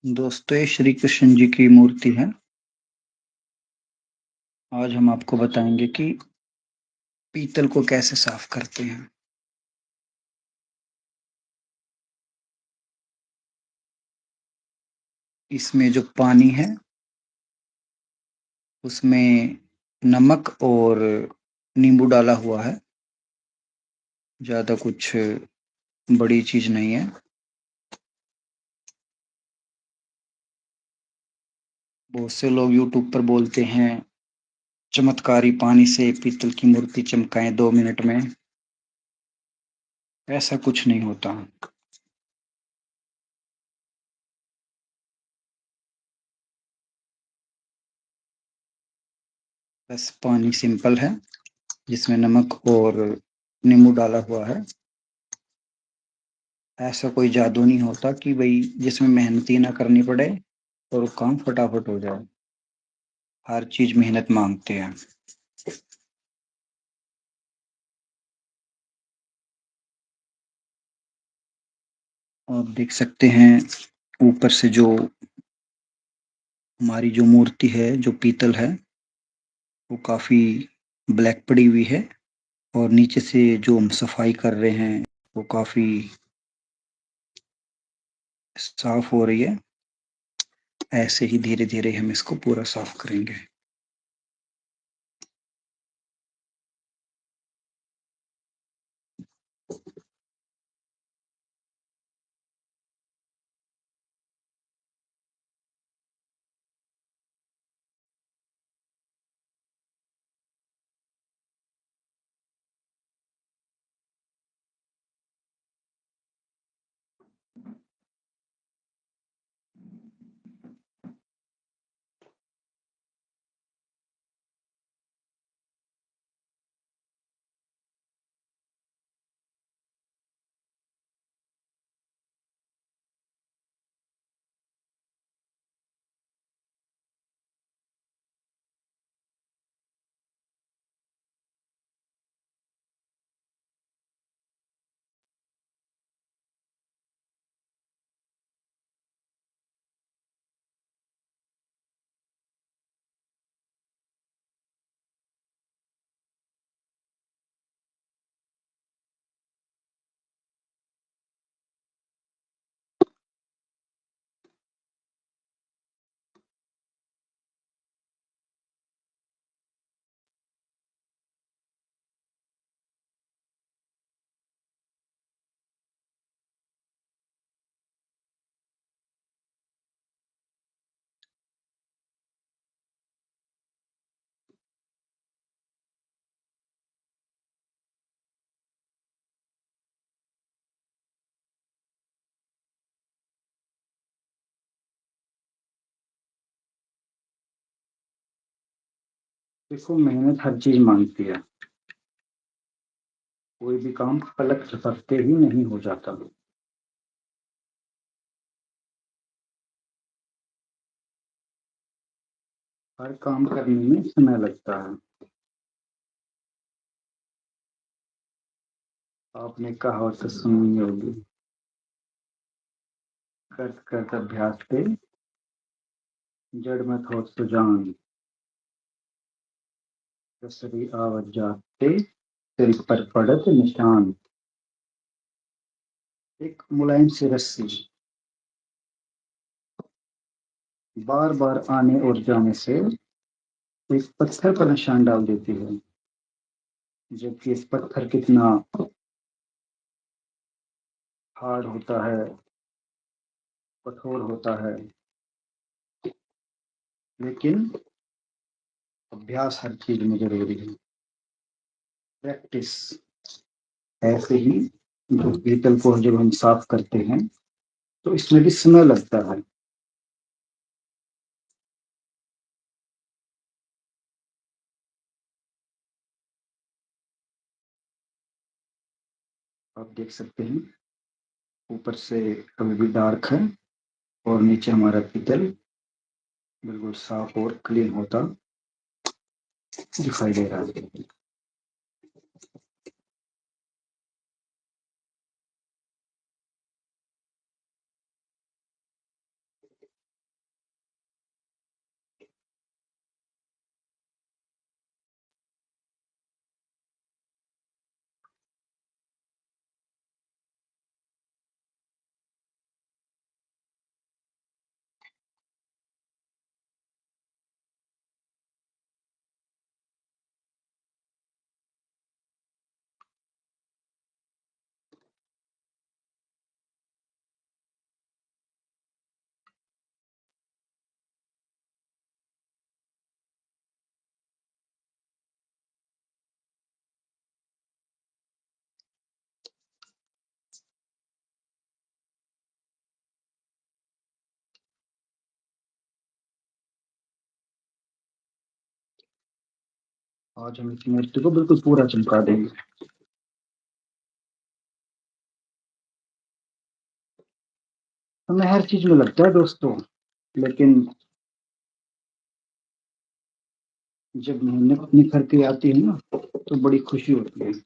दोस्तों, ये श्री कृष्ण जी की मूर्ति है। आज हम आपको बताएंगे कि पीतल को कैसे साफ करते हैं। इसमें जो पानी है उसमें नमक और नींबू डाला हुआ है। ज़्यादा कुछ बड़ी चीज़ नहीं है। बहुत से लोग यूट्यूब पर बोलते हैं चमत्कारी पानी से पीतल की मूर्ति चमकाएं 2 मिनट में। ऐसा कुछ नहीं होता। बस पानी सिंपल है जिसमें नमक और नींबू डाला हुआ है। ऐसा कोई जादू नहीं होता कि भई जिसमें मेहनत ही ना करनी पड़े और काम फटाफट हो जाए। हर चीज़ मेहनत माँगते हैं। आप देख सकते हैं ऊपर से जो हमारी जो मूर्ति है, जो पीतल है, वो काफ़ी ब्लैक पड़ी हुई है और नीचे से जो हम सफाई कर रहे हैं, वो काफ़ी साफ हो रही है। ऐसे ही धीरे-धीरे हम इसको पूरा साफ करेंगे। देखो, मेहनत हर चीज़ माँगती है। कोई भी काम पलक झपकते ही नहीं हो जाता। हर काम करने में समय लगता है। आपने कहावत सुनी होगी, "करत करत अभ्यास ते जड़ मत होत सुजान, रसरी आवत जात ते सिर पर पड़त निशान।" एक मुलायम सी रस्सी बार-बार आने और जाने से एक पत्थर पर निशान डाल देती है। जबकि इस पत्थर कितना हार्ड होता है, कठोर होता है, लेकिन अभ्यास हर चीज़ में ज़रूरी है। प्रैक्टिस। ऐसे ही जो पीतल को जब हम साफ करते हैं, तो इसमें भी समय लगता है। आप देख सकते हैं ऊपर से अभी भी डार्क है और नीचे हमारा पीतल बिल्कुल साफ और क्लीन होता दिखाई दे रहा है। आज हम इस मूर्ति को बिल्कुल पूरा चमका देंगे। हमें हर चीज में लगता है दोस्तों, लेकिन जब मेहनत निखर के आती है ना, तो बड़ी खुशी होती है। ये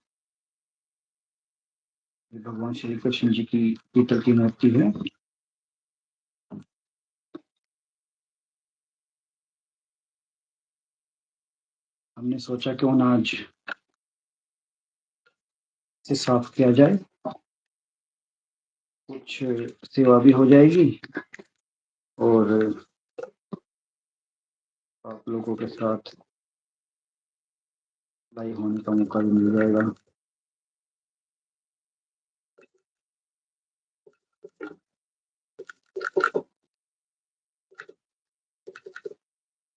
भगवान श्री कृष्ण जी की पीतल की मूर्ति है। हमने सोचा क्यों ना आज इसे साफ किया जाए, कुछ सेवा भी हो जाएगी और आप लोगों के साथ भाई होने का मौका भी मिल जाएगा।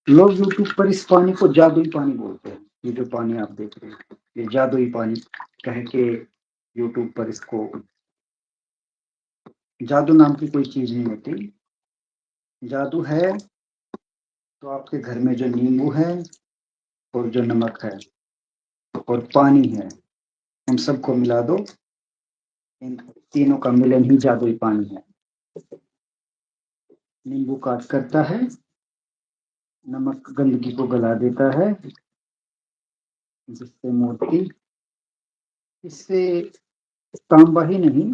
लोग यूट्यूब पर इस पानी को जादुई पानी बोलते हैं। ये जो पानी आप देख रहे हैं, ये जादुई पानी कह के यूट्यूब पर इसको, जादू नाम की कोई चीज नहीं होती। जादू है तो आपके घर में जो नींबू है और जो नमक है और पानी है, उन सबको मिला दो, इन तीनों का मिलन ही जादुई पानी है। नींबू काट करता है, नमक गंदगी को गला देता है, जिससे मूर्ति, इससे तांबा ही नहीं,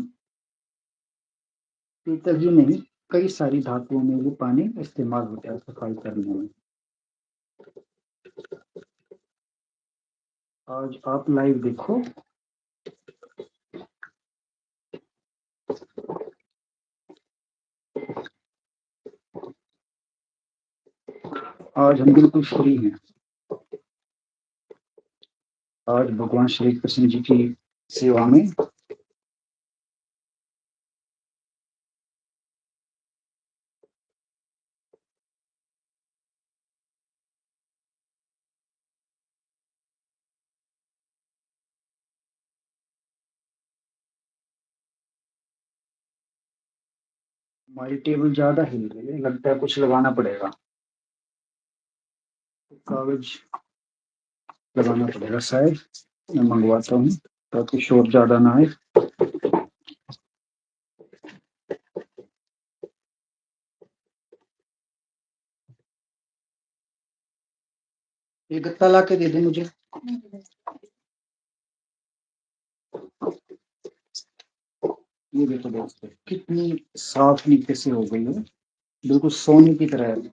पीतल ही नहीं, कई सारी धातुओं में भी पानी इस्तेमाल होता है सफाई करने में। आज आप लाइव देखो। आज हम बिल्कुल फ्री हैं। आज भगवान श्री कृष्ण जी की सेवा में हमारी टेबल ज्यादा हिल रही है, लगता है कुछ लगाना पड़ेगा, कागज लगाना पड़ेगा शायद। मैं मंगवाता हूँ ताकि शोर ज्यादा ना आए। ये गत्ता ला के दे दे मुझे। ये देखो दोस्तों, कितनी साफ नीचे से हो गई है, बिल्कुल सोने की तरह है।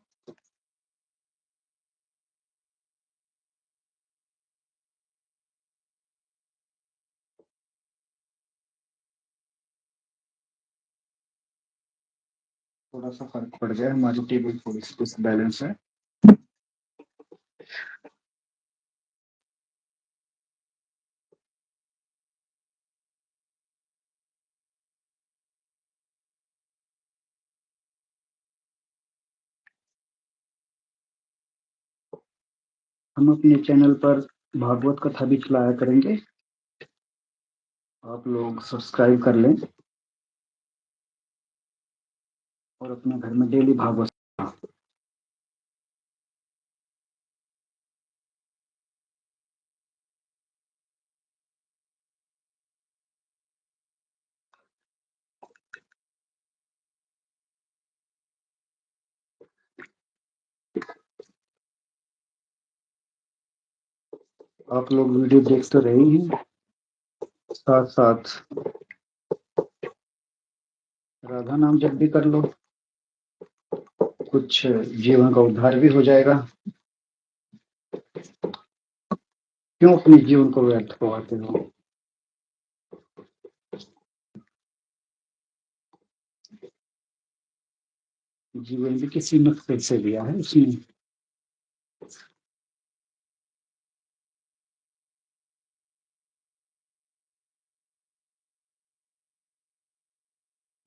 थोड़ा सा फर्क पड़ जाए, हमारी टेबल थोड़ी सी डिसबैलेंस है। हम अपने चैनल पर भागवत कथा भी चलाया करेंगे, आप लोग सब्सक्राइब कर लें और अपने घर में डेली भागवत। आप लोग वीडियो देख तो रहे ही हैं, साथ साथ राधा नाम जप भी कर लो, कुछ जीवन का उद्धार भी हो जाएगा। क्यों अपने जीवन को व्यर्थ करवाते हो? जीवन भी किसी मकसद से दिया है उसने।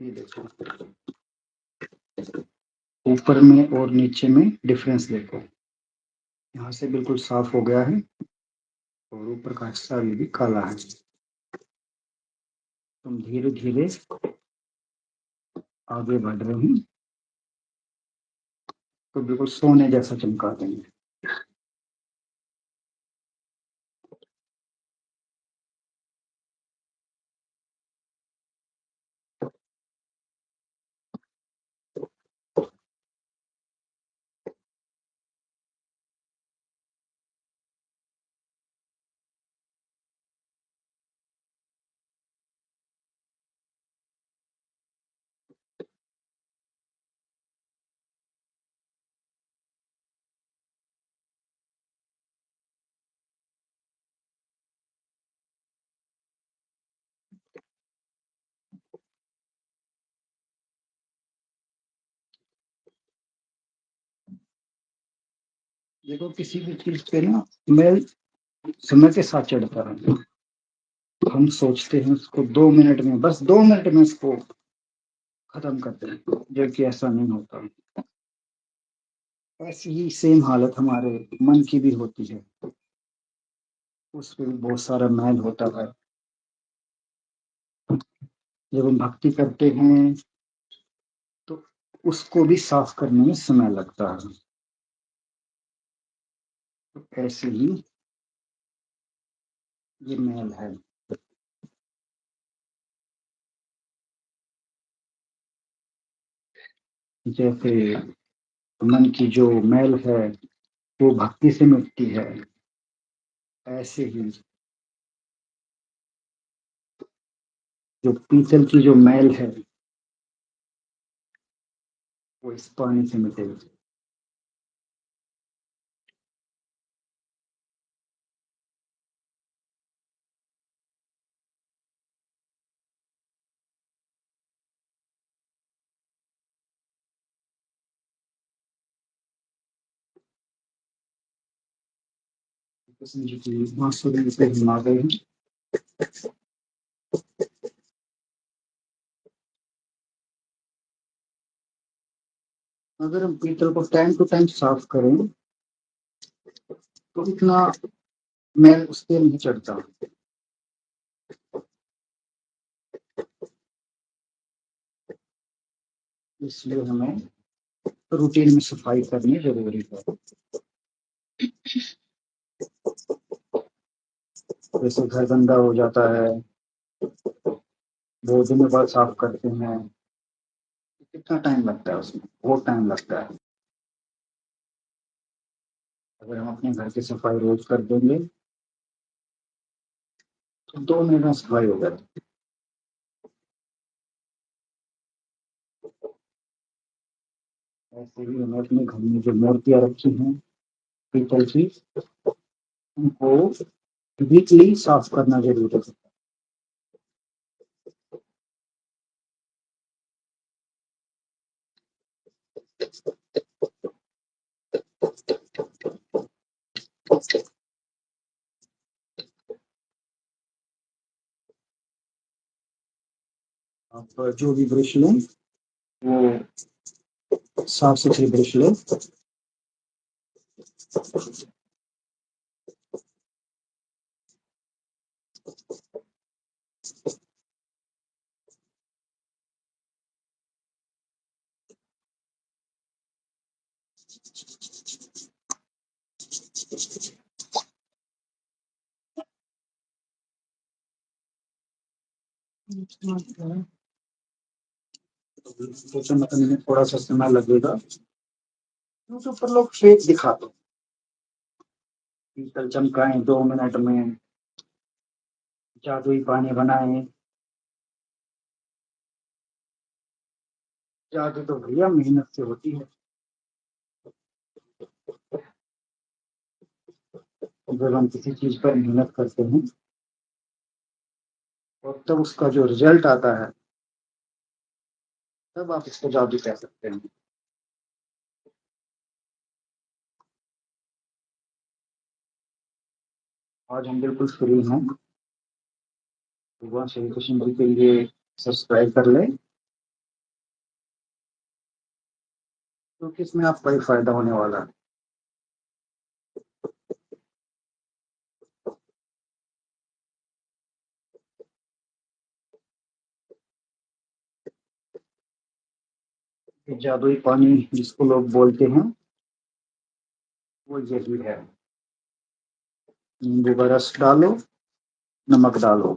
ये देखो, ऊपर में और नीचे में डिफरेंस देखो, यहाँ से बिल्कुल साफ हो गया है और ऊपर का हिस्सा अभी भी काला है। तुम धीरे धीरे आगे बढ़ रहे हैं तो बिल्कुल सोने जैसा चमका देंगे। देखो किसी भी चीज पे ना मैल समय के साथ चढ़ता है। हम सोचते हैं उसको 2 मिनट में, बस 2 मिनट में उसको खत्म करते हैं, जबकि ऐसा नहीं होता। ऐसी ही सेम हालत हमारे मन की भी होती है। उसमें भी बहुत सारा मैल होता है। जब हम भक्ति करते हैं तो उसको भी साफ करने में समय लगता है। तो ऐसे ही ये मैल है। जैसे मन की जो मैल है वो भक्ति से मिटती है, ऐसे ही जो पीतल की जो मैल है वो इस पानी से मिटेगी। कृष्ण जी की बांसुरी पे हम आ गए हैं। अगर हम पीतल को टाइम टू टाइम साफ करें तो इतना मैल उस पे नहीं चढ़ता। इसलिए हमें रूटीन में सफाई करनी जरूरी है। जैसे घर गंदा हो जाता है, 2 दिन बाद साफ करते हैं, कितना टाइम लगता है उसमें, बहुत टाइम लगता है। अगर हम अपने घर की सफाई रोज कर देंगे तो 2 मिनट में सफाई हो जाती है। ऐसे ही हमें अपने घर में जो मूर्तियां रखी हैं पीतल की, उनको वीकली साफ करना जरूरी है। आप जो भी ब्रश लें वो साफ सुथरी ब्रश लें। सोचने में थोड़ा सा समय लगेगा क्योंकि ऊपर लोग फेक दिखाते हैं। पीतल चमकाएं 2 मिनट में, जादुई पानी बनाएं। जादू तो भैया मेहनत से होती है। जब हम किसी चीज पर मेहनत करते हैं और तब उसका जो रिजल्ट आता है तब आप इसको जादू कह सकते हैं। आज हम बिल्कुल फ्री हैं। भगवान श्री कृष्ण जी के लिए सब्सक्राइब कर लें, क्योंकि इसमें आपका ही फायदा होने वाला है। ये जादुई पानी जिसको लोग बोलते हैं वो यही है। नींबू का रस डालो, नमक डालो,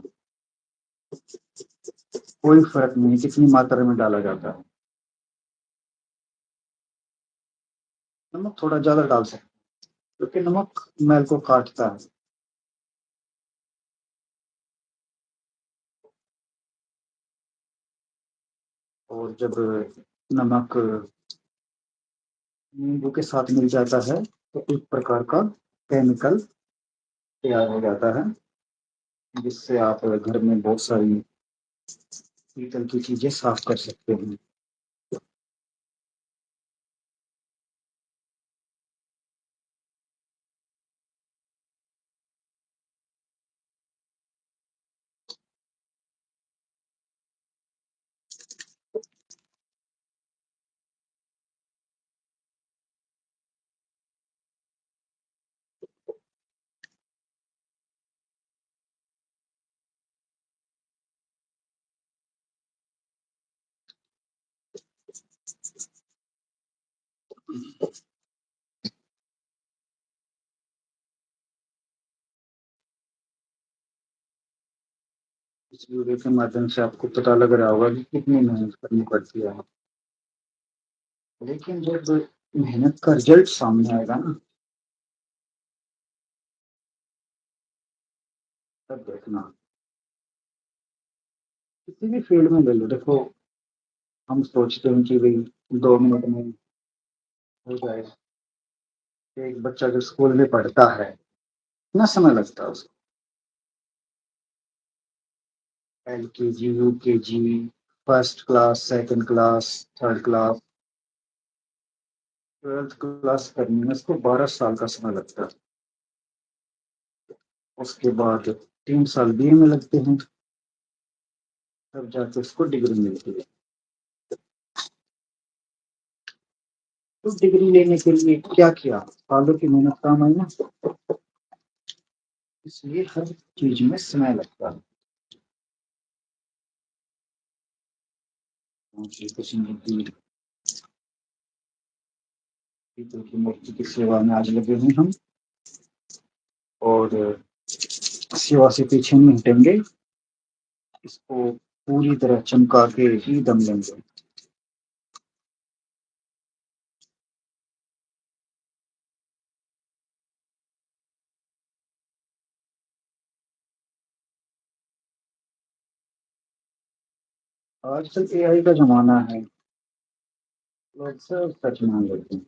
कोई फर्क नहीं कितनी मात्रा में डाला जाता है। नमक थोड़ा ज्यादा डाल सकते हैं क्योंकि नमक मैल को काटता है। और जब नमक नींबू के साथ मिल जाता है तो एक प्रकार का केमिकल तैयार हो जाता है, जिससे आप घर में बहुत सारी पीतल की चीजें साफ कर सकते हैं। इस वीडियो के माध्यम से आपको पता लग रहा होगा कि कितनी मेहनत करनी पड़ती है, लेकिन जब मेहनत का रिजल्ट सामने आएगा ना, तब देखना। किसी भी फील्ड में ले लो, देखो हम सोचते हैं कि भाई 2 मिनट में हो जाए। एक बच्चा जो स्कूल में पढ़ता है, कितना समय लगता है उसको? LKG, UKG, first class, second class, third class, 12th class करने में उसको 12 साल का समय लगता है। उसके बाद 3 साल BA में लगते हैं, तब जाके उसको डिग्री मिलती है। तो डिग्री लेने के लिए क्या किया? सालों की मेहनत काम आई ना। इसलिए हर चीज में समय लगता है। श्री कृष्ण की पीतल की मूर्ति की सेवा में आज लगे हुए हम, और सेवा से पीछे नहीं हटेंगे। इसको पूरी तरह चमका के ही दम लेंगे। आजकल AI का जमाना है, लोग सब सच मान लेते हैं,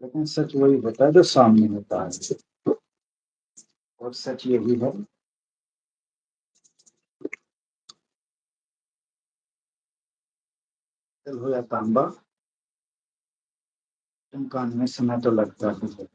लेकिन सच वही होता है जो सामने होता है। और सच यही है, चल हो या तांबा, चमकाने में समय तो लगता है।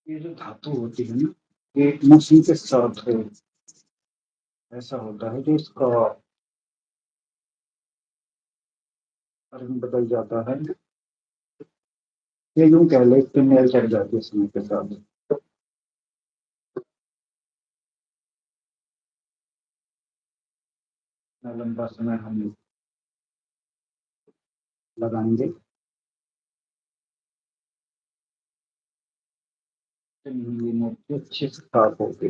ये जो धातु होती है ना, ये मशीन के साथ ऐसा होता है कि इसका रंग बदल जाता है। ये यूं कह लो, इसकी मेल चढ़ जाती है समय के साथ। इतना लंबा समय हम लगाएंगे, तो ये मूर्ति अच्छे से साफ होगी।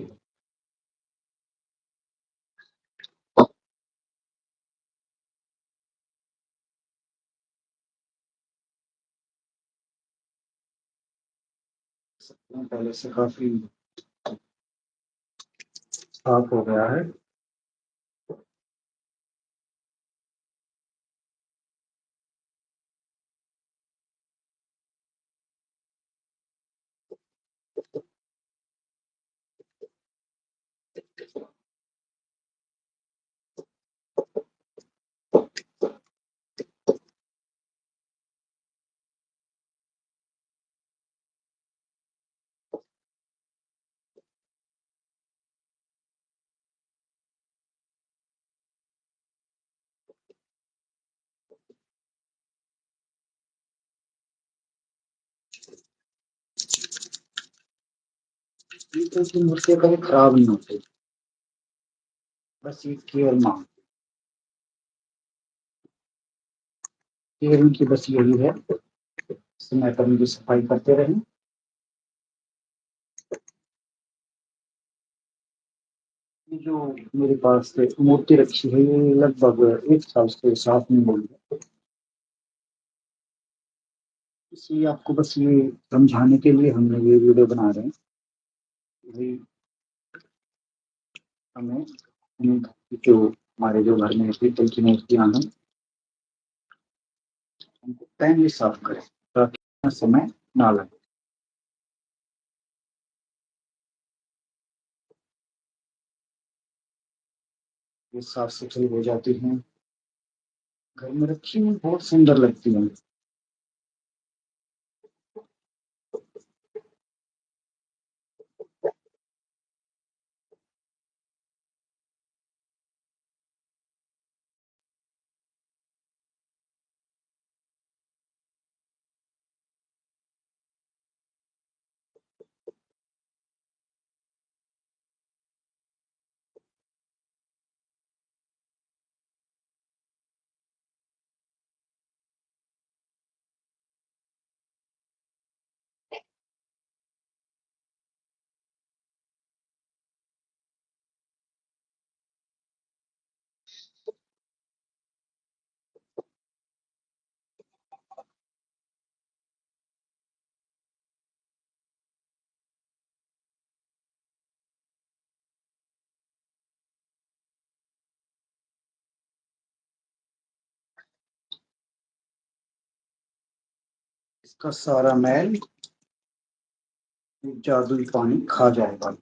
पहले से काफी साफ हो गया है। ये तो मूर्तियां कभी खराब नहीं होती, बस ये केयर मांग, केयर उनकी बस यही है, समय पर उनकी सफाई करते रहें। ये जो मेरे पास मूर्ति रखी है, ये लगभग 1 साल से साफ नहीं हुई है। इसलिए आपको बस ये समझाने के लिए हमने ये वीडियो बना रहे हैं कि भाई हमें जो हमारे जो घर में पीतल की मूर्तियां हैं, उनको टाइमली साफ करें ताकि समय ना लगे। ये साफ सुथरी हो जाती हैं, घर में रखी हुई बहुत सुंदर लगती हैं। इसका सारा मैल जादुई पानी खा जाएगा।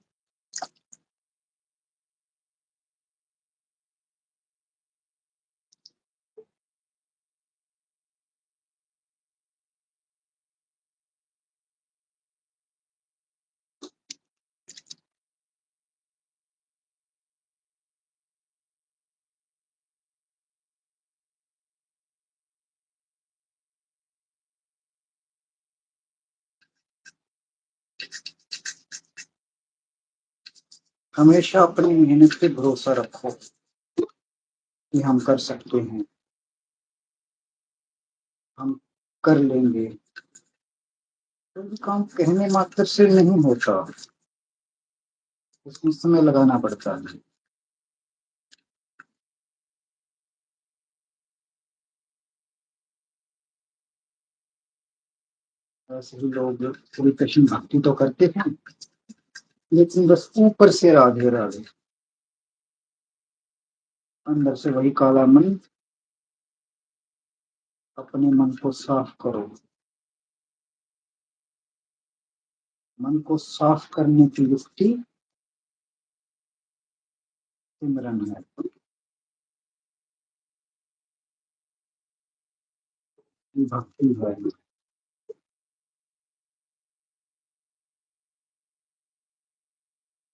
हमेशा अपनी मेहनत पे भरोसा रखो कि हम कर सकते हैं, हम कर लेंगे। कोई काम कहने मात्र से नहीं होता, उसमें समय लगाना पड़ता है। ऐसे ही लोग श्री कृष्ण भक्ति तो करते हैं, लेकिन बस ऊपर से राधे राधे, अंदर से वही काला मन। अपने मन को साफ करो। मन को साफ करने की युक्ति सिमरन है। ये भक्ति है।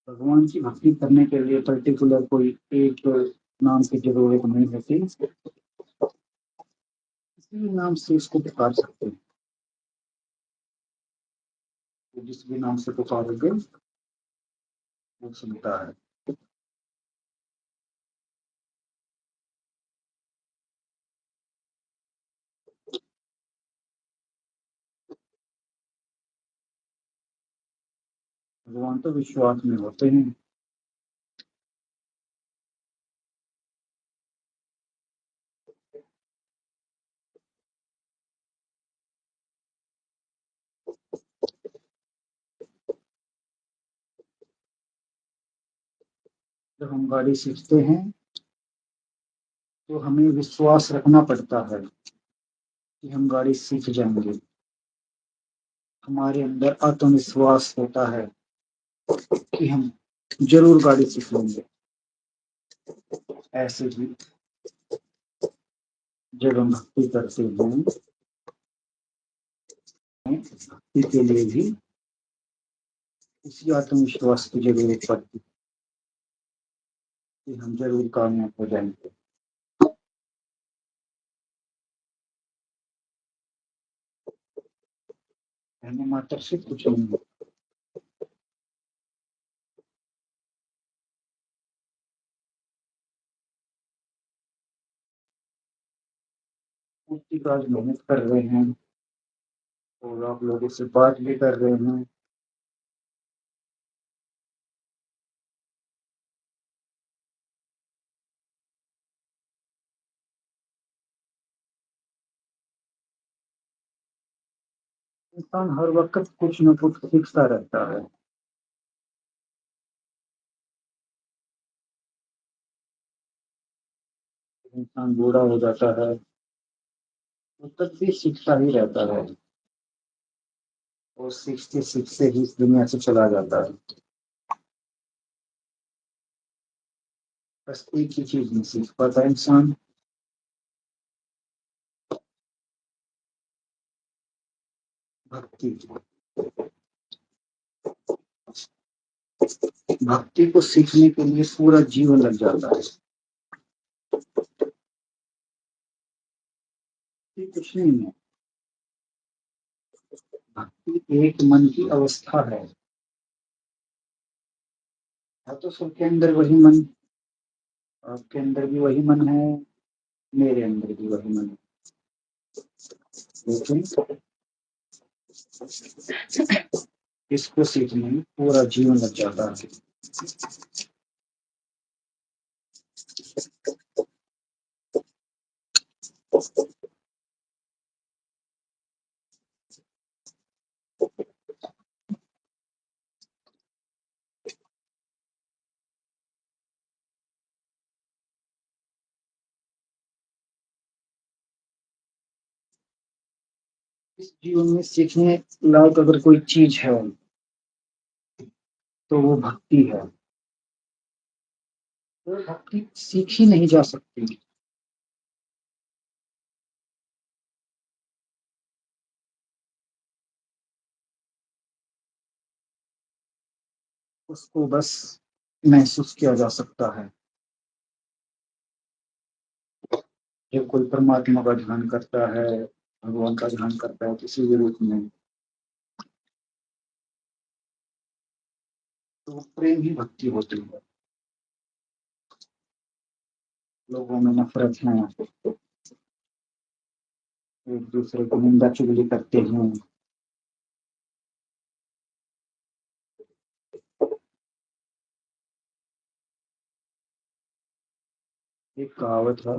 भगवान की भक्ति करने के लिए पर्टिकुलर कोई एक नाम की जरूरत नहीं होती, किसी भी नाम से इसको पुकार सकते हैं। तो जिस भी नाम से पुकारोगे वो सुनता है। भगवान तो विश्वास में होते हैं। जब हम गाड़ी सीखते हैं तो हमें विश्वास रखना पड़ता है कि हम गाड़ी सीख जाएंगे। हमारे अंदर आत्मविश्वास होता है कि हम जरूर गाड़ी सीख लेंगे। ऐसे ही जब हम भक्ति करते हैं, भक्ति के लिए भी इसी आत्मविश्वास की जरूरत पड़ती है कि हम जरूर कामयाब हो जाएंगे। कहने मात्र से कुछ नहीं है। उसकी आज मेहनत कर रहे हैं और आप लोगों से बात भी कर रहे हैं। इंसान हर वक्त कुछ न कुछ सीखता रहता है। इंसान बूढ़ा हो जाता है तो तब भी सीखता ही रहता है और सीखते सीखते ही इस दुनिया से चला जाता है। बस एक ही चीज नहीं सीख पाता इंसान, भक्ति। भक्ति को सीखने के लिए पूरा जीवन लग जाता है। ये कुछ नहीं है, भक्ति एक मन की अवस्था है तो सबके अंदर वही मन, आपके अंदर भी वही मन है, मेरे अंदर भी वही मन है, लेकिन इसको सीखने में पूरा जीवन लग जाता है। इस जीवन में सीखने लायक अगर कोई चीज है तो वो भक्ति है। वो भक्ति सीखी नहीं जा सकती, उसको बस महसूस किया जा सकता है। जब कोई परमात्मा का ध्यान करता है, भगवान का ध्यान करता है किसी भी रूप में, तो वो प्रेम ही भक्ति होती है। लोगों में नफरत है, एक दूसरे को निंदा चुगली करते हैं। एक कहावत है,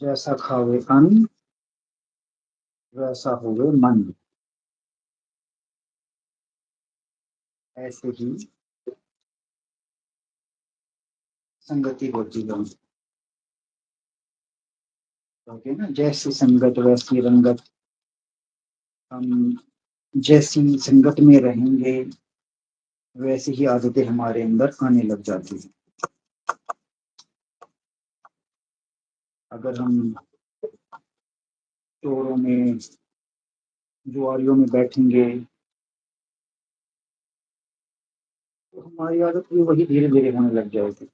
जैसा खावे अन्न वैसा होवे मन। ऐसे ही संगति होती है, क्योंकि ना जैसी संगत वैसी रंगत। हम जैसी संगत में रहेंगे वैसी ही आदतें हमारे अंदर आने लग जाती हैं। अगर हम चोरों में, जुआरियों में बैठेंगे तो हमारी आदत भी वही धीरे धीरे होने लग जाएगी।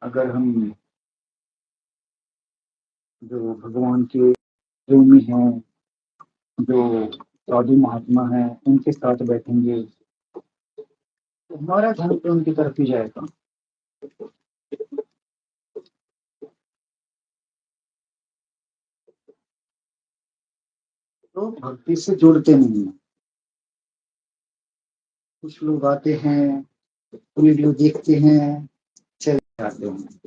अगर हम जो भगवान के प्रेमी हैं, जो साधु महात्मा हैं, उनके साथ बैठेंगे तो हमारा ध्यान तो उनकी तरफ ही जाएगा। तो भक्ति से जुड़ते नहीं हैं। कुछ लोग आते हैं, वीडियो देखते हैं, चले जाते हैं।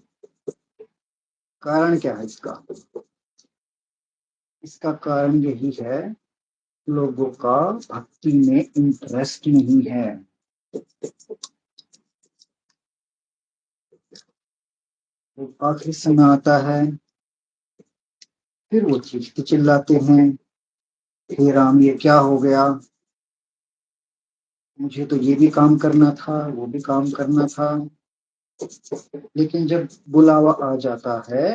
कारण क्या है इसका? इसका कारण यही है, लोगों का भक्ति में इंटरेस्ट नहीं है। वो आखिरी समय आता है, फिर वो चीखते चिल्लाते हैं, हे राम ये क्या हो गया, मुझे तो ये भी काम करना था, वो भी काम करना था। लेकिन जब बुलावा आ जाता है,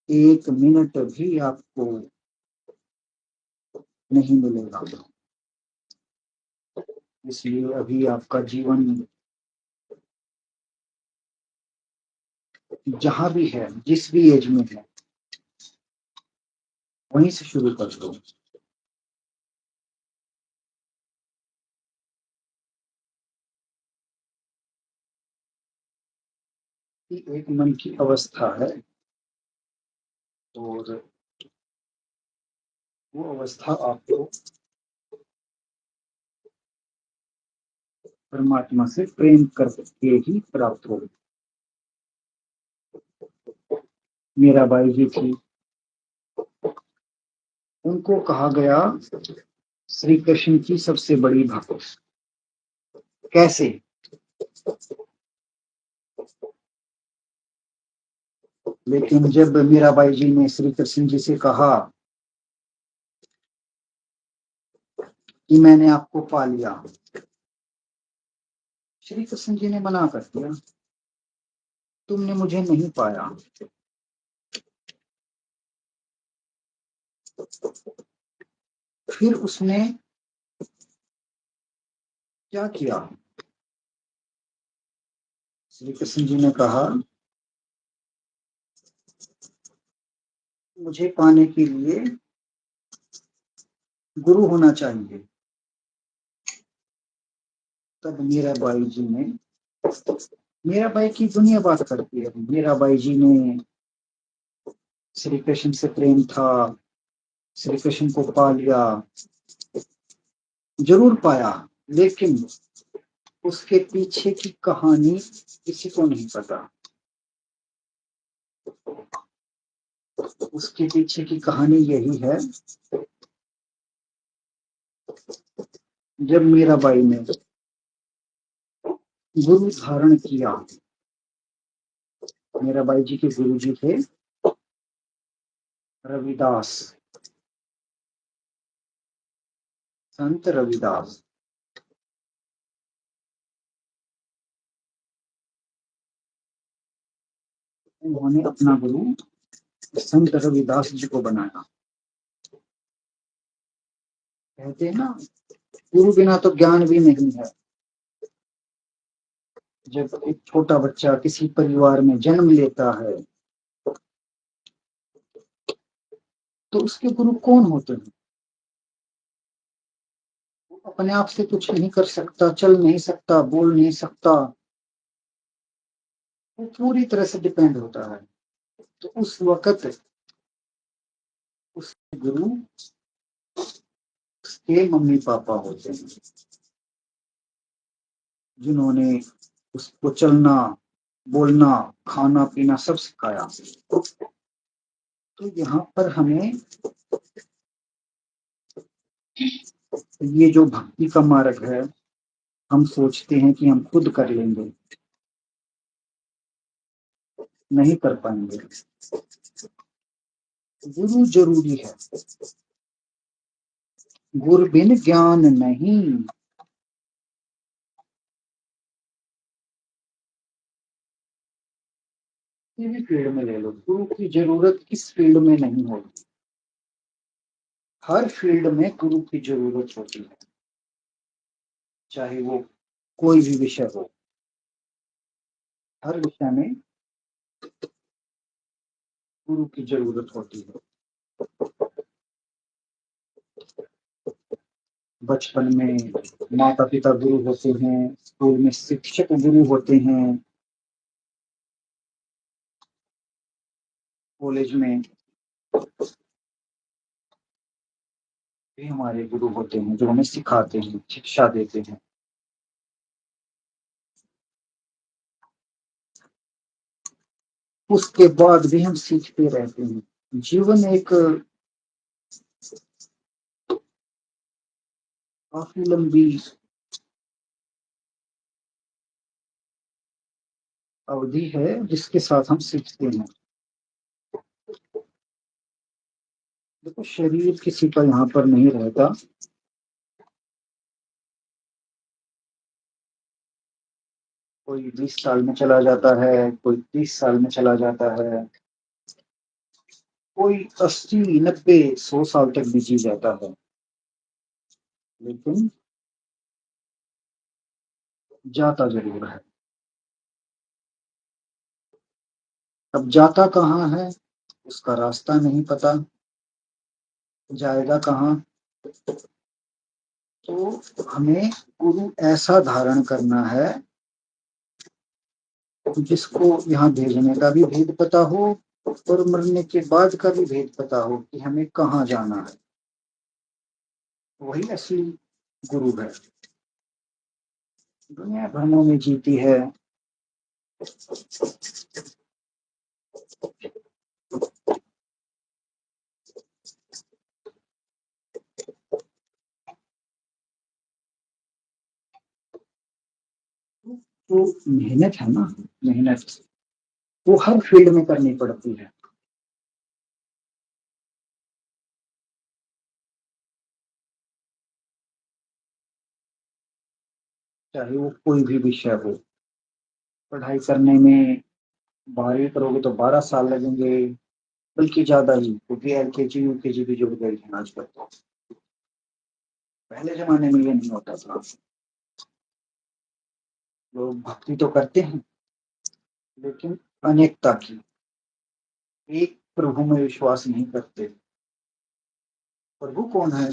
एक मिनट भी आपको नहीं मिलेगा। इसलिए अभी आपका जीवन जहां भी है, जिस भी एज में है, वहीं से शुरू कर दो। कि एक मन की अवस्था है और वो अवस्था आपको परमात्मा से प्रेम करके ही प्राप्त होगी। मीराबाई जी थी, उनको कहा गया श्री कृष्ण की सबसे बड़ी भक्त। कैसे? लेकिन जब मीराबाई जी ने श्री कृष्ण जी से कहा कि मैंने आपको पा लिया, श्री कृष्ण जी ने मना कर दिया, तुमने मुझे नहीं पाया। फिर उसने क्या किया? श्री कृष्ण जी ने कहा, मुझे पाने के लिए गुरु होना चाहिए। तब मीराबाई जी ने, मीराबाई की दुनिया बात करती है, मीराबाई जी ने श्री कृष्ण से प्रेम था, श्री कृष्ण को पा लिया, जरूर पाया, लेकिन उसके पीछे की कहानी किसी को नहीं पता। उसके पीछे की कहानी यही है, जब मीराबाई ने गुरु धारण किया, मीराबाई जी के गुरु जी थे रविदास, संत रविदास। उन्होंने अपना गुरु संत रविदास जी को बनाया। कहते हैं ना, गुरु बिना तो ज्ञान भी नहीं है। जब एक छोटा बच्चा किसी परिवार में जन्म लेता है, तो उसके गुरु कौन होते हैं? वो अपने आप से कुछ नहीं कर सकता, चल नहीं सकता, बोल नहीं सकता, वो पूरी तरह से डिपेंड होता है। तो उस वक्त उस गुरु उसके मम्मी पापा होते हैं, जिन्होंने उसको चलना, बोलना, खाना पीना सब सिखाया। तो यहाँ पर हमें ये जो भक्ति का मार्ग है, हम सोचते हैं कि हम खुद कर लेंगे, नहीं कर पाएंगे। गुरु जरूरी है, गुरु बिन ज्ञान नहीं। किसी भी फील्ड में ले लो, गुरु की जरूरत किस फील्ड में नहीं होती। हर फील्ड में गुरु की जरूरत होती है, चाहे वो कोई भी विषय हो। हर विषय में गुरु की जरूरत होती है। बचपन में माता पिता गुरु होते हैं, स्कूल में शिक्षक गुरु होते हैं, कॉलेज में भी हमारे गुरु होते हैं, जो हमें सिखाते हैं, शिक्षा देते हैं। उसके बाद भी हम सीखते रहते हैं। जीवन एक काफी लंबी अवधि है, जिसके साथ हम सीखते हैं। देखो, शरीर किसी का यहाँ पर नहीं रहता। कोई 20 साल में चला जाता है, कोई 30 साल में चला जाता है, कोई 80 90 100 साल तक भी जी जाता है, लेकिन जाता जरूर है। अब जाता कहाँ है, उसका रास्ता नहीं पता, जाएगा कहाँ। तो हमें गुरु ऐसा धारण करना है जिसको यहाँ भेजने का भी भेद पता हो, और मरने के बाद का भी भेद पता हो कि हमें कहाँ जाना है। वही असली गुरु है। दुनिया भ्रमों में जीती है, तो मेहनत है ना, मेहनत वो हर फील्ड में करनी पड़ती है। चाहे वो कोई भी विषय हो। पढ़ाई करने में 12वीं करोगे तो 12 साल लगेंगे, बल्कि ज़्यादा ही, क्योंकि एलकेजी यूकेजी भी जुड़ गई है आजकल तो। पहले ज़माने में ये नहीं होता था। लोग भक्ति तो करते हैं, लेकिन अनेकता की, एक प्रभु में विश्वास नहीं करते। प्रभु कौन है?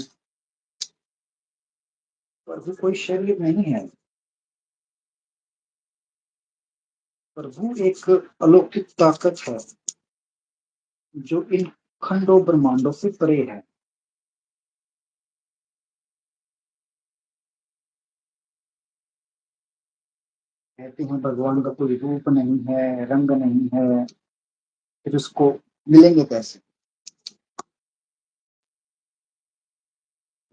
प्रभु कोई शरीर नहीं है। प्रभु एक अलौकिक ताकत है जो इन खंडों ब्रह्मांडों से परे है। कहते हैं भगवान का कोई रूप नहीं है, रंग नहीं है, फिर उसको मिलेंगे कैसे?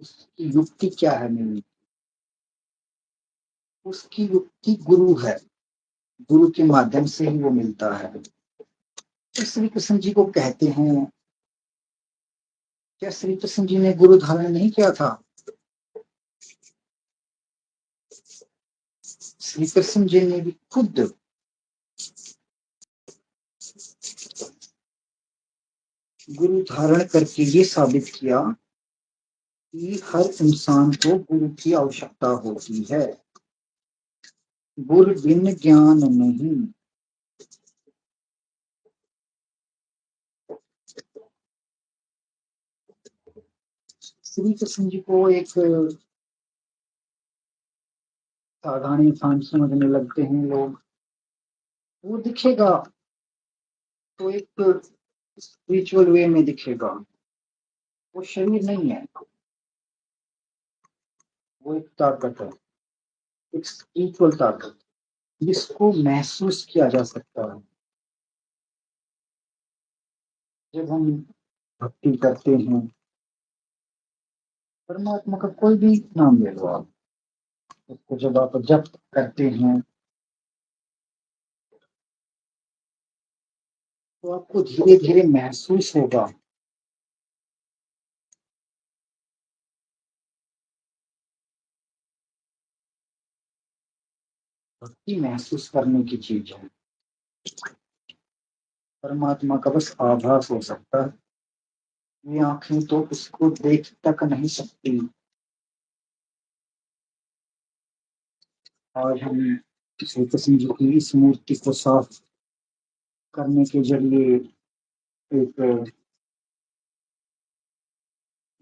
उसकी युक्ति क्या है मिलने? उसकी युक्ति गुरु है। गुरु के माध्यम से ही वो मिलता है। तो श्री कृष्ण जी को कहते हैं, क्या श्री कृष्ण जी ने गुरु धारण नहीं किया था? श्री कृष्ण जी ने भी खुद गुरु धारण करके ये साबित किया कि हर इंसान को गुरु की आवश्यकता होती है। गुरु बिन ज्ञान नहीं। श्री कृष्ण जी को एक साधारण इंसान समझने लगते हैं लोग। वो दिखेगा तो एक स्पिरिचुअल वे में दिखेगा। वो शरीर नहीं है, वो एक ताकत है, एक स्पिरिचुअल ताकत, जिसको महसूस किया जा सकता है। जब हम भक्ति करते हैं, परमात्मा का कोई भी नाम ले लो आप, उसको जब आप जप करते हैं तो आपको धीरे धीरे महसूस होगा। भक्ति महसूस करने की चीज है। परमात्मा का बस आभास हो सकता है। ये आंखें तो उसको देख तक नहीं सकती। आज हम श्री कृष्ण जी की इस मूर्ति को साफ करने के जरिए एक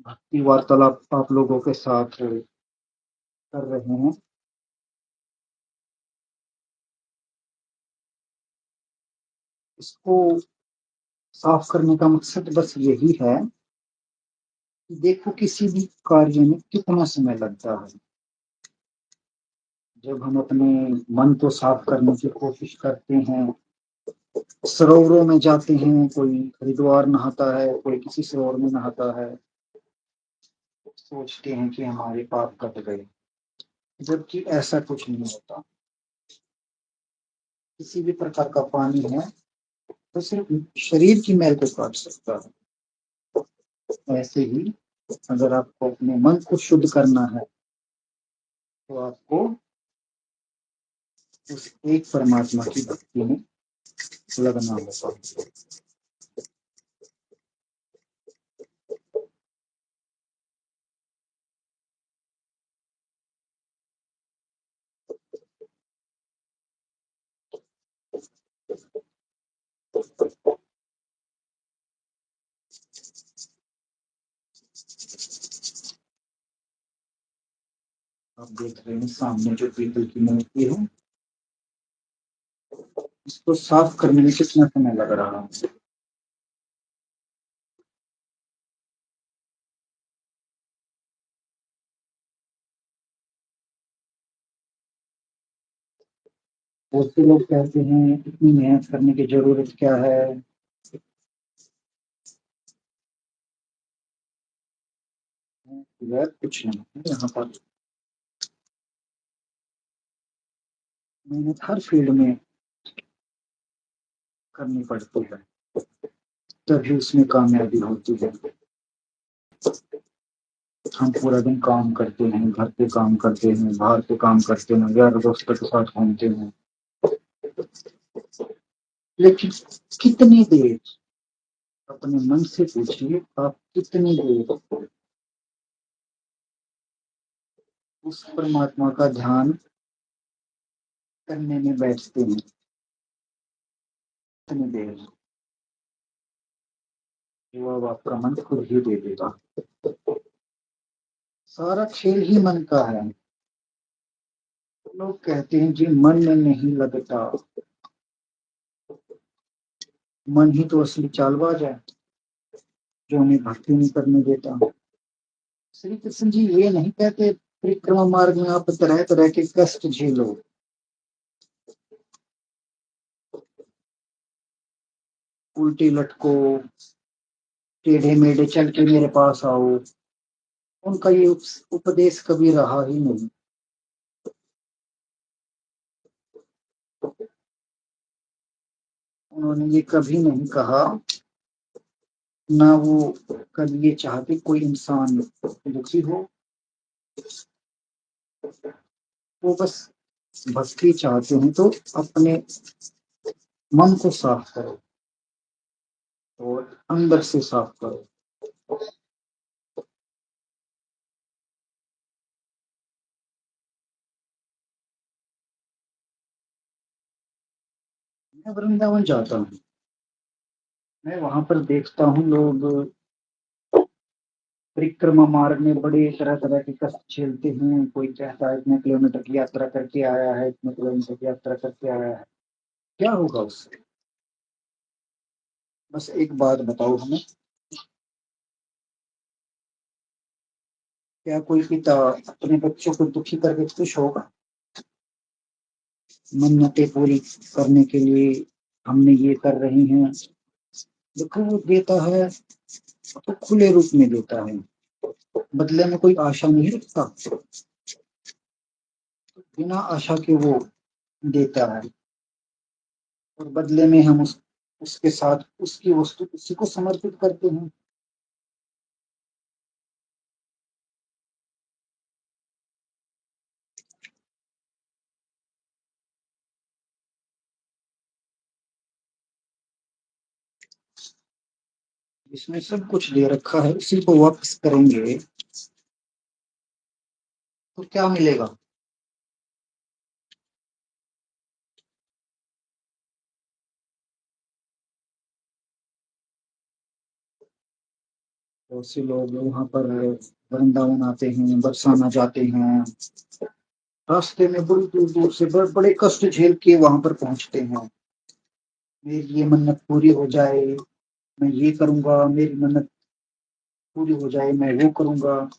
भक्ति वार्तालाप आप लोगों के साथ कर रहे हैं। इसको साफ करने का मकसद बस यही है कि देखो किसी भी कार्य में कितना समय लगता है। जब हम अपने मन को साफ करने की कोशिश करते हैं, सरोवरों में जाते हैं, कोई हरिद्वार नहाता है, कोई किसी सरोवर में नहाता है, सोचते हैं कि हमारे पाप कट गए, जबकि ऐसा कुछ नहीं होता। किसी भी प्रकार का पानी है तो सिर्फ शरीर की मैल को काट सकता है। ऐसे ही अगर आपको अपने मन को शुद्ध करना है तो आपको उस एक परमात्मा की भक्ति में लगना होगा। आप देख रहे हैं सामने जो पीतल की मूर्ति है, इसको साफ करने में कितना समय लग रहा है। बहुत से लोग कहते हैं इतनी मेहनत करने की जरूरत क्या है। यार कुछ नहीं है यहाँ पर। मेहनत हर फील्ड में करनी पड़ती है, तभी उसमें कामयाबी होती है। हम पूरा दिन काम करते हैं, घर पे काम करते हैं, बाहर पे काम करते हैं, यार दोस्तों के साथ घूमते हैं, लेकिन कितनी देर, अपने मन से पूछिए, आप कितनी देर उस परमात्मा का ध्यान करने में बैठते हैं? कितनी देर? जवाब आपका मन खुद ही दे देगा। सारा खेल ही मन का है। लोग कहते हैं जी मन में नहीं लगता, मन ही तो असली चालबाज है जो हमें भक्ति नहीं करने देता। श्री कृष्ण जी ये नहीं कहते परिक्रमा मार्ग में आप तरह तरह के कष्ट झेलो, उल्टी लटको, टेढ़े मेढ़े चल के मेरे पास आओ। उनका ये उपदेश कभी रहा ही नहीं। उन्होंने ये कभी नहीं कहा, ना वो कभी ये चाहते कोई इंसान दुखी हो। वो बस भक्ति चाहते हैं तो अपने मन को साफ करो और अंदर से साफ करो। मैं वृंदावन जाता हूँ, मैं वहां पर देखता हूँ लोग परिक्रमा मार्ग में बड़े तरह तरह के कष्ट झेलते हैं। कोई कहता है इतने किलोमीटर की यात्रा करके आया है, इतने किलोमीटर की यात्रा करके आया है, क्या होगा उससे? बस एक बात बताओ हमें, क्या कोई पिता अपने बच्चों को दुखी करके खुश होगा? मन्नतें पूरी करने के लिए हमने ये कर रही हैं, देखो वो देता है तो खुले रूप में देता है, बदले में कोई आशा नहीं रखता, बिना आशा के वो देता है, और बदले में हम उसके साथ उसकी वस्तु उसी को समर्पित करते हैं। इसमें सब कुछ दे रखा है, उसी को वापस करेंगे तो क्या मिलेगा? बहुत से लोग वहां पर वृंदावन आते हैं, बरसाना जाते हैं, रास्ते में बड़ी दूर दूर से बड़े बड़े कष्ट झेल के वहां पर पहुंचते हैं। मेरी ये मन्नत पूरी हो जाए, मैं ये करूंगा, मेरी मन्नत पूरी हो जाए, मैं वो करूंगा।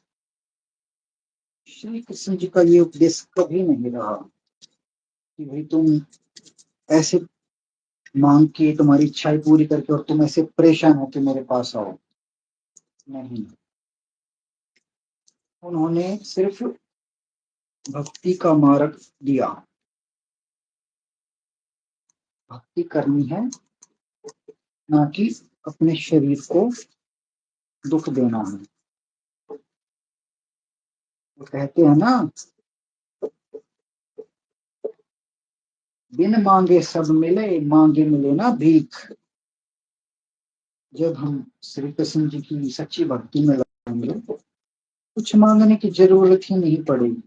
श्री कृष्ण जी का ये उपदेश कभी नहीं रहा कि भाई तुम ऐसे मांग के तुम्हारी इच्छाएं पूरी करके और तुम ऐसे परेशान होके मेरे पास आओ। नहीं, उन्होंने सिर्फ भक्ति का मार्ग दिया। भक्ति करनी है, ना कि अपने शरीर को दुख देना है। वो कहते हैं ना, बिन मांगे सब मिले, मांगे मिले ना भीख। जब हम श्री कृष्ण जी की सच्ची भक्ति में लगेंगे, कुछ मांगने की जरूरत ही नहीं पड़ेगी।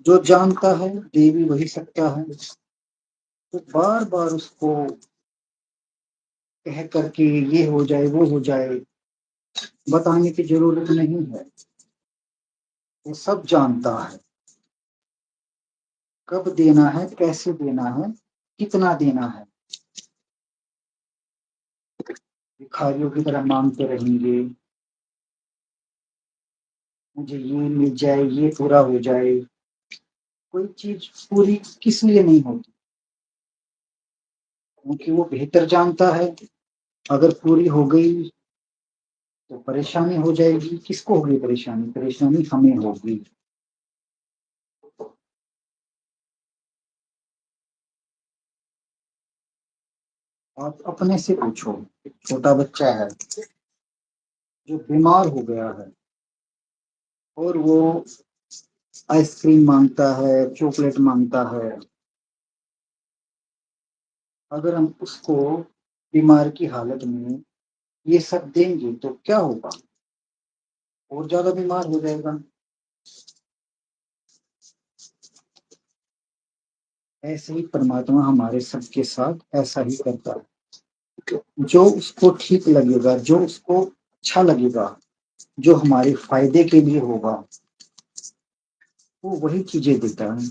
जो जानता है दे भी वही सकता है, तो बार बार उसको कह करके ये हो जाए वो हो जाए बताने की जरूरत नहीं है। वो सब जानता है, कब देना है, कैसे देना है, कितना देना है। भिखारियों की तरह मांगते रहेंगे, मुझे ये मिल जाए, ये पूरा हो जाए। कोई चीज पूरी किस लिए नहीं होती? क्योंकि वो बेहतर जानता है, अगर पूरी हो गई तो परेशानी हो जाएगी। किसको होगी परेशानी? परेशानी हमें होगी। आप अपने से पूछो, एक छोटा बच्चा है जो बीमार हो गया है और वो आइसक्रीम मांगता है, चॉकलेट मांगता है। अगर हम उसको बीमार की हालत में ये सब देंगे तो क्या होगा? और ज्यादा बीमार हो जाएगा। ऐसे ही परमात्मा हमारे सबके साथ ऐसा ही करता है। जो उसको ठीक लगेगा, जो उसको अच्छा लगेगा, जो हमारे फायदे के लिए होगा, वो वही चीजें देता है।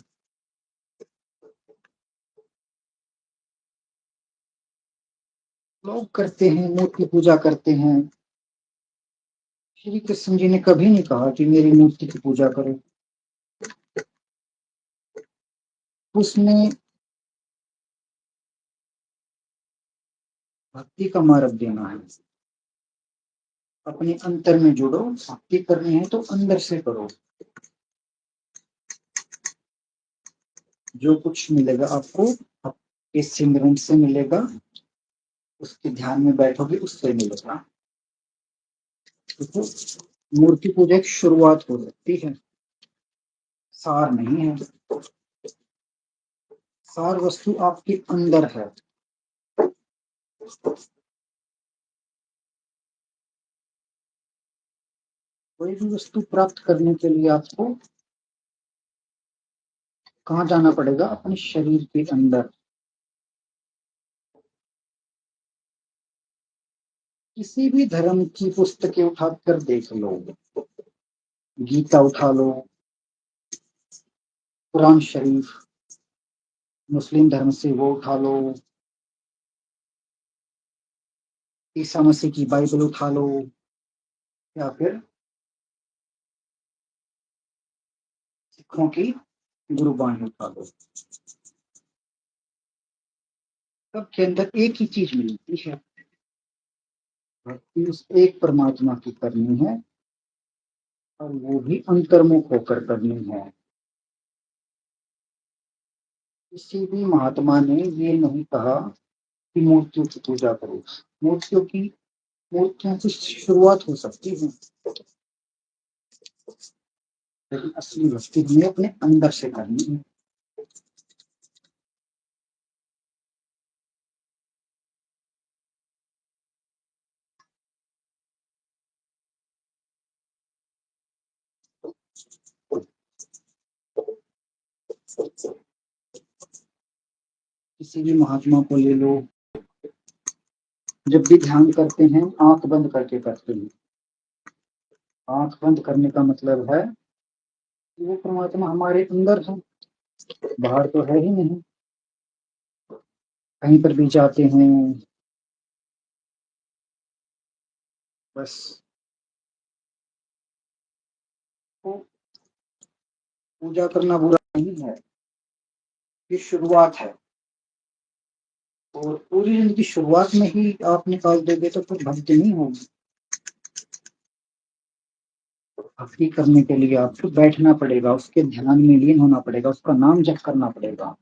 लोग करते हैं, मूर्ति पूजा करते हैं। श्री कृष्ण जी ने कभी नहीं कहा कि मेरी मूर्ति की पूजा करो। उसने भक्ति का मार्ग देना है। अपने अंतर में जुड़ो, भक्ति करनी है तो अंदर से करो। जो कुछ मिलेगा आपको आपके सिमरन से मिलेगा, उसके ध्यान में बैठोगे उससे मिलेगा। तो मूर्ति पूजा एक शुरुआत हो सकती है, सार नहीं है। सार वस्तु आपके अंदर है। कोई भी वस्तु प्राप्त करने के लिए आपको कहाँ जाना पड़ेगा? अपने शरीर के अंदर। किसी भी धर्म की पुस्तकें उठाकर देख लो, गीता उठा लो, कुरान शरीफ, मुस्लिम धर्म से वो उठा लो, ईसा मसीह की बाइबल उठा लो, या फिर सिखों की गुरबानी उठा लो। सबके अंदर एक ही चीज मिलती है, भक्ति उस एक परमात्मा की करनी है, और वो भी अंतर्मुख होकर करनी है। किसी भी महात्मा ने ये नहीं कहा कि मूर्तियों की पूजा करो। मूर्तियों की मूर्तियों की शुरुआत हो सकती है, लेकिन असली भक्ति हमें अपने अंदर से करनी है। किसी भी महात्मा को ले लो, जब भी ध्यान करते हैं आंख बंद करके करते हैं। आंख बंद करने का मतलब है कि वो परमात्मा हमारे अंदर है, बाहर तो है ही नहीं। कहीं पर भी जाते हैं, बस तो पूजा करना बुरा नहीं है, ये शुरुआत है। और पूरी जिंदगी शुरुआत में ही आप निकाल दोगे तो फिर भक्ति नहीं होगी। भक्ति करने के लिए आपको बैठना पड़ेगा, उसके ध्यान में लीन होना पड़ेगा, उसका नाम जप करना पड़ेगा।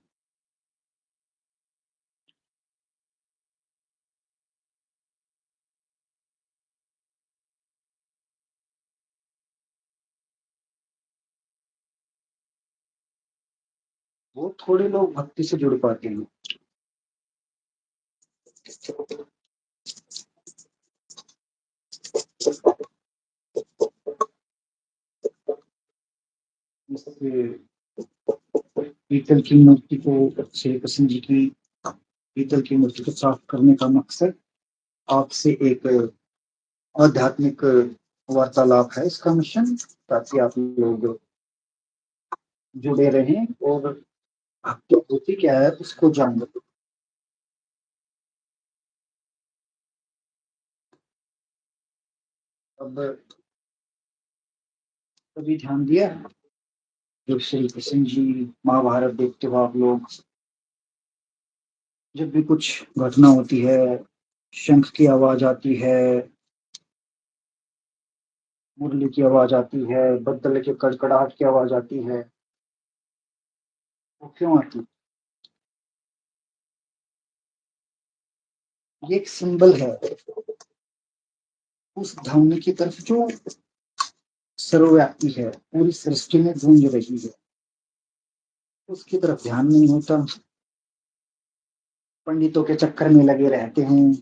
वो थोड़े लोग भक्ति से जुड़ पाते हैं। जैसे पीतल की मूर्ति को, श्री कृष्ण जी की पीतल की मूर्ति को साफ करने का मकसद आपसे एक आध्यात्मिक वार्तालाप है, इसका मिशन, ताकि आप लोग जुड़े रहें और भक्ति होती क्या है उसको जान लो। अब कभी ध्यान दिया है, जब श्री कृष्ण जी महाभारत देखते हो आप लोग, जब भी कुछ घटना होती है, शंख की आवाज आती है, मुरली की आवाज आती है, बद्दल के कड़कड़ाहट की आवाज आती है, वो क्यों आती? ये एक सिंबल है उस ध्वनि की तरफ जो सर्वव्यापी है, पूरी सृष्टि में गूंज रही है। उसकी तरफ ध्यान नहीं होता, पंडितों के चक्कर में लगे रहते हैं।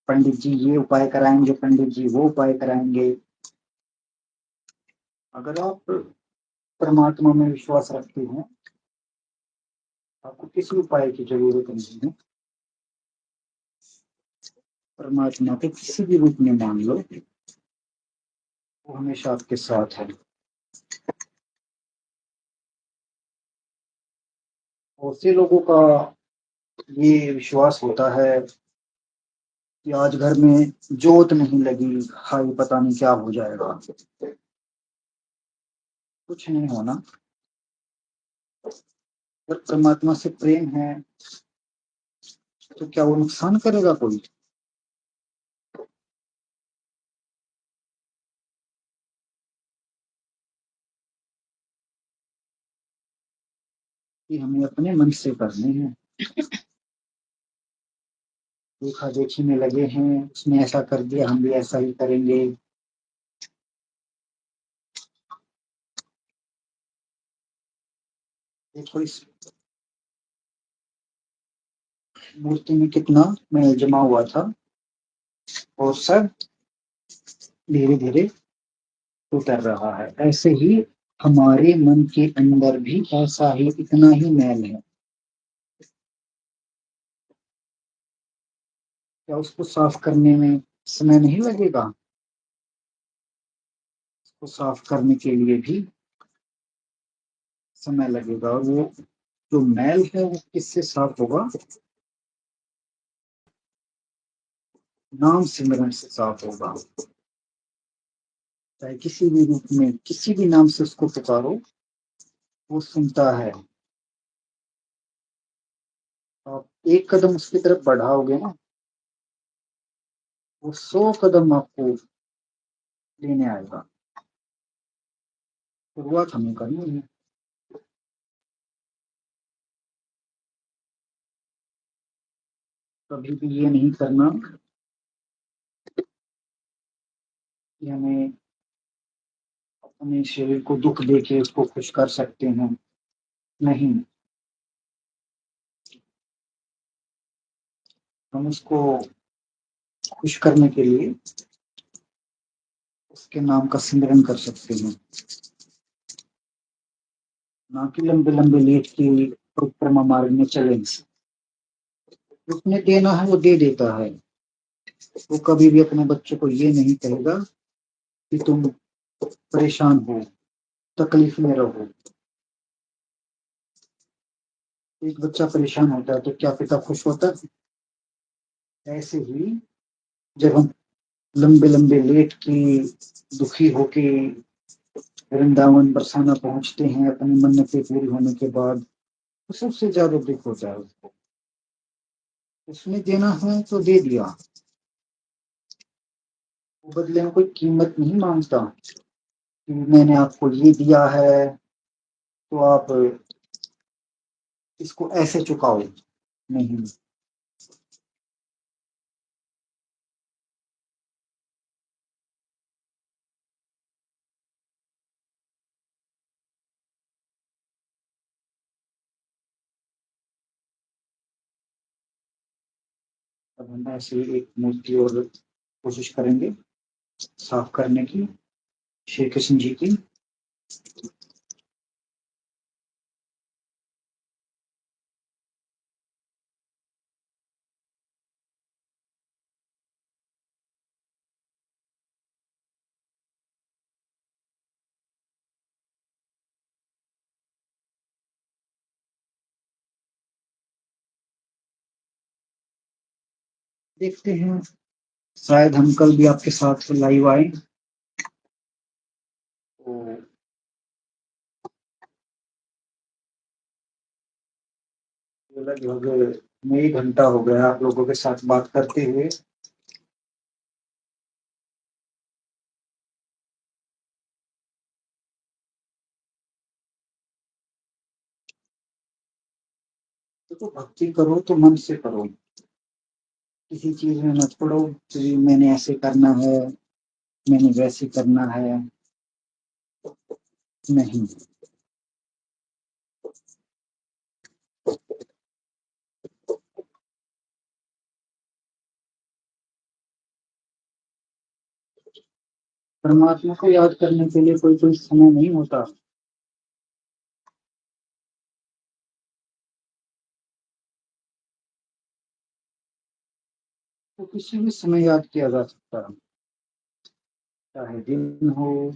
पंडित जी ये उपाय कराएंगे, पंडित जी वो उपाय कराएंगे। अगर आप परमात्मा में विश्वास रखते हैं, आपको किसी उपाय की जरूरत नहीं है। परमात्मा को किसी भी रूप में मान लो, वो हमेशा आपके साथ है। बहुत से लोगों का ये विश्वास होता है कि आज घर में जोत नहीं लगी, हाई पता नहीं क्या हो जाएगा। कुछ नहीं होना। अगर परमात्मा से प्रेम है तो क्या वो नुकसान करेगा कोई? कि हमें अपने मन से करने हैं। देखा देखी में लगे हैं, उसने ऐसा कर दिया हम भी ऐसा ही करेंगे। देखो इस मूर्ति में कितना मैल जमा हुआ था, और सब धीरे धीरे उतर रहा है। ऐसे ही हमारे मन के अंदर भी ऐसा ही इतना ही मैल है। क्या उसको साफ करने में समय नहीं लगेगा? उसको साफ करने के लिए भी समय लगेगा। और वो जो मैल है वो किससे साफ होगा? नाम सिमरन से साफ होगा। चाहे किसी भी रूप में किसी भी नाम से उसको पुकारो, वो सुनता है। आप एक कदम उसकी तरफ बढ़ाओगे ना, वो 100 कदम आपको लेने आएगा। शुरुआत हमें करनी है। कभी भी ये नहीं करना कि हमें अपने शरीर को दुख देके उसको खुश कर सकते हैं। नहीं, हम उसको खुश करने के लिए उसके नाम का सिमरन कर सकते हैं। ना कि लंबे लंबे लेट के परिक्रमा मार्ग में चले। उसने देना है वो दे देता है। वो कभी भी अपने बच्चों को ये नहीं कहेगा कि तुम परेशान हो, तकलीफ में रहो। एक बच्चा परेशान होता है तो क्या पिता खुश होता है? ऐसे ही जब हम लंबे लंबे लेट के दुखी होके वृंदावन बरसाना पहुंचते हैं अपनी मन्नतें पूरी होने के बाद, तो सबसे ज्यादा दुख होता है उसको। उसने देना है तो दे दिया, वो बदले में कोई कीमत नहीं मांगता कि मैंने आपको ये दिया है तो आप इसको ऐसे चुकाओ। नहीं। अब हम ऐसे एक मूर्ति और कोशिश करेंगे साफ करने की, श्री कृष्ण जी की। देखते हैं, शायद हम कल भी आपके साथ लाइव आए तो। लगभग में 1 घंटा हो गया आप लोगों के साथ बात करते हुए। तो भक्ति करो तो मन से करो। किसी चीज में मत पड़ो कि मैंने ऐसे करना है, मैंने वैसे करना है। नहीं। परमात्मा को याद करने के लिए कोई कोई समय नहीं होता। तो किसी भी समय याद किया जा सकता है, चाहे दिन हो,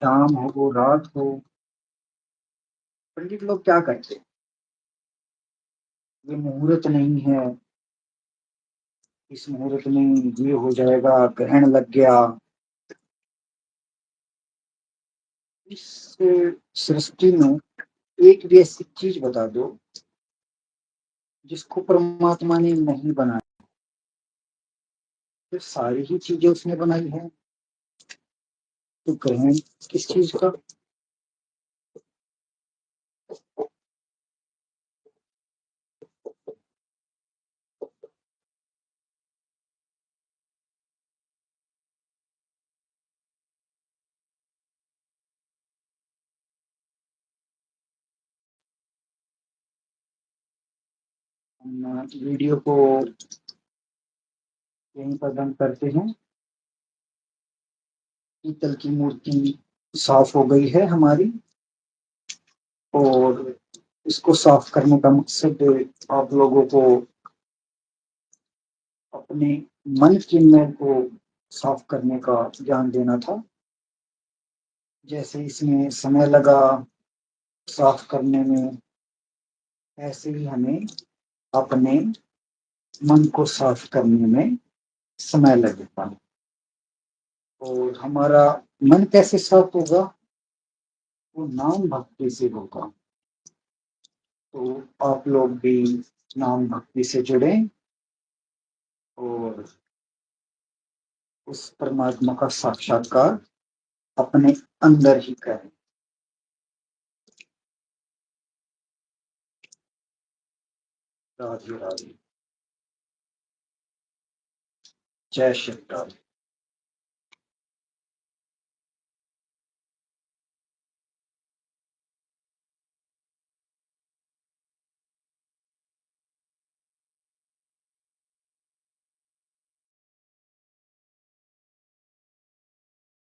शाम हो, रात हो। पंडित लोग क्या करते हैं, ये मुहूर्त नहीं है, इस मुहूर्त में ये हो जाएगा, ग्रहण लग गया। इस सृष्टि में एक भी ऐसी चीज बता दो जिसको परमात्मा ने नहीं बनाया। तो सारी ही चीजें उसने बनाई है। तो ग्रहण किस चीज का? हम वीडियो को यहीं पर बंद करते हैं। पीतल की मूर्ति साफ हो गई है हमारी, और इसको साफ करने का मकसद आप लोगों को अपने मन के मैल को साफ करने का ज्ञान देना था। जैसे इसमें समय लगा साफ करने में, ऐसे ही हमें अपने मन को साफ करने में समय लगेगा। और हमारा मन कैसे साफ होगा? वो नाम भक्ति से होगा। तो आप लोग भी नाम भक्ति से जुड़े और उस परमात्मा का साक्षात्कार अपने अंदर ही करें। राधे राधे। जय श्री राम।